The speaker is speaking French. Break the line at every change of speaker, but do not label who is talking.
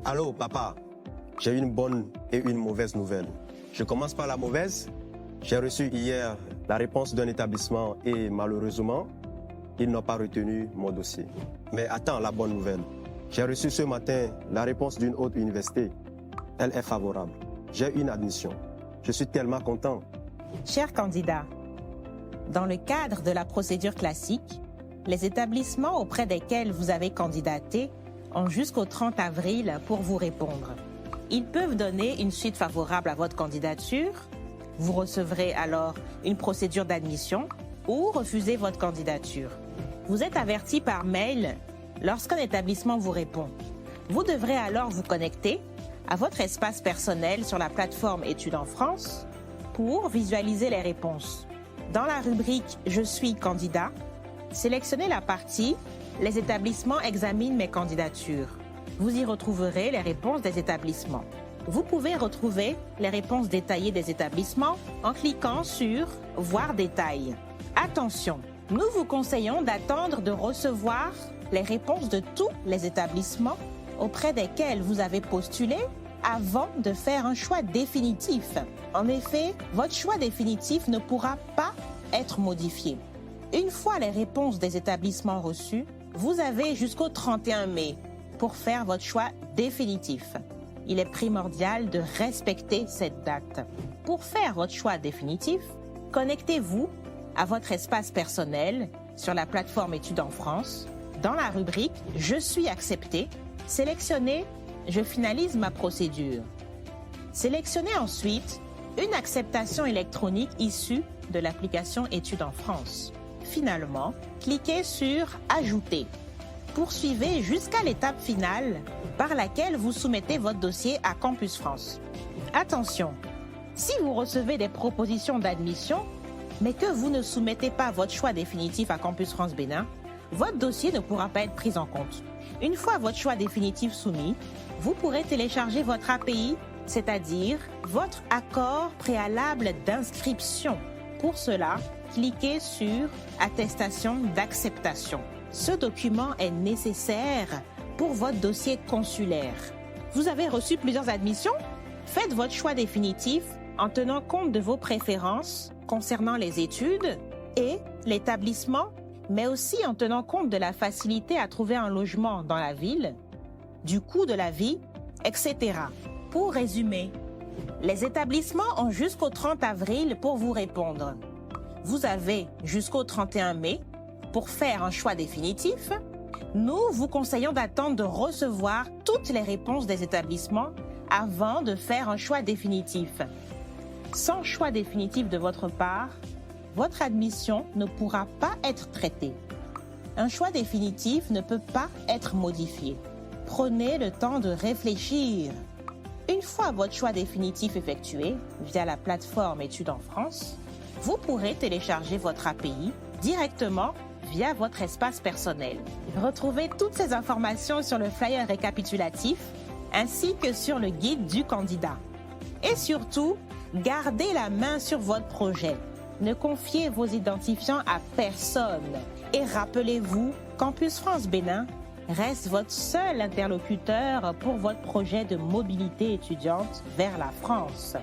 Allô, papa, j'ai une bonne et une mauvaise nouvelle. Je commence par la mauvaise. J'ai reçu hier la réponse d'un établissement et malheureusement, ils n'ont pas retenu mon dossier. Mais attends, la bonne nouvelle. J'ai reçu ce matin la réponse d'une autre université. Elle est favorable. J'ai une admission. Je suis tellement content.
Chers candidats, dans le cadre de la procédure classique, les établissements auprès desquels vous avez candidaté ont jusqu'au 30 avril pour vous répondre. Ils peuvent donner une suite favorable à votre candidature. Vous recevrez alors une procédure d'admission ou refuser votre candidature. Vous êtes averti par mail lorsqu'un établissement vous répond. Vous devrez alors vous connecter à votre espace personnel sur la plateforme Études en France pour visualiser les réponses. Dans la rubrique « Je suis candidat », sélectionnez la partie « Les établissements examinent mes candidatures ». Vous y retrouverez les réponses des établissements. Vous pouvez retrouver les réponses détaillées des établissements en cliquant sur « Voir détails ». Attention, nous vous conseillons d'attendre de recevoir les réponses de tous les établissements auprès desquels vous avez postulé avant de faire un choix définitif. En effet, votre choix définitif ne pourra pas être modifié. Une fois les réponses des établissements reçues, vous avez jusqu'au 31 mai pour faire votre choix définitif. Il est primordial de respecter cette date. Pour faire votre choix définitif, connectez-vous à votre espace personnel sur la plateforme Études en France. Dans la rubrique « Je suis accepté », sélectionnez « Je finalise ma procédure ». Sélectionnez ensuite une acceptation électronique issue de l'application Études en France. Finalement, cliquez sur « Ajouter ». Poursuivez jusqu'à l'étape finale par laquelle vous soumettez votre dossier à Campus France. Attention, si vous recevez des propositions d'admission, mais que vous ne soumettez pas votre choix définitif à Campus France Bénin, votre dossier ne pourra pas être pris en compte. Une fois votre choix définitif soumis, vous pourrez télécharger votre API, c'est-à-dire votre accord préalable d'inscription. Pour cela, cliquez sur « Attestation d'acceptation ». Ce document est nécessaire pour votre dossier consulaire. Vous avez reçu plusieurs admissions? Faites votre choix définitif en tenant compte de vos préférences concernant les études et l'établissement, mais aussi en tenant compte de la facilité à trouver un logement dans la ville, du coût de la vie, etc. Pour résumer, les établissements ont jusqu'au 30 avril pour vous répondre. Vous avez jusqu'au 31 mai pour faire un choix définitif. Nous vous conseillons d'attendre de recevoir toutes les réponses des établissements avant de faire un choix définitif. Sans choix définitif de votre part, votre admission ne pourra pas être traitée. Un choix définitif ne peut pas être modifié. Prenez le temps de réfléchir. Une fois votre choix définitif effectué via la plateforme Études en France, vous pourrez télécharger votre API directement via votre espace personnel. Retrouvez toutes ces informations sur le flyer récapitulatif ainsi que sur le guide du candidat. Et surtout, gardez la main sur votre projet. Ne confiez vos identifiants à personne. Et rappelez-vous, Campus France Bénin reste votre seul interlocuteur pour votre projet de mobilité étudiante vers la France.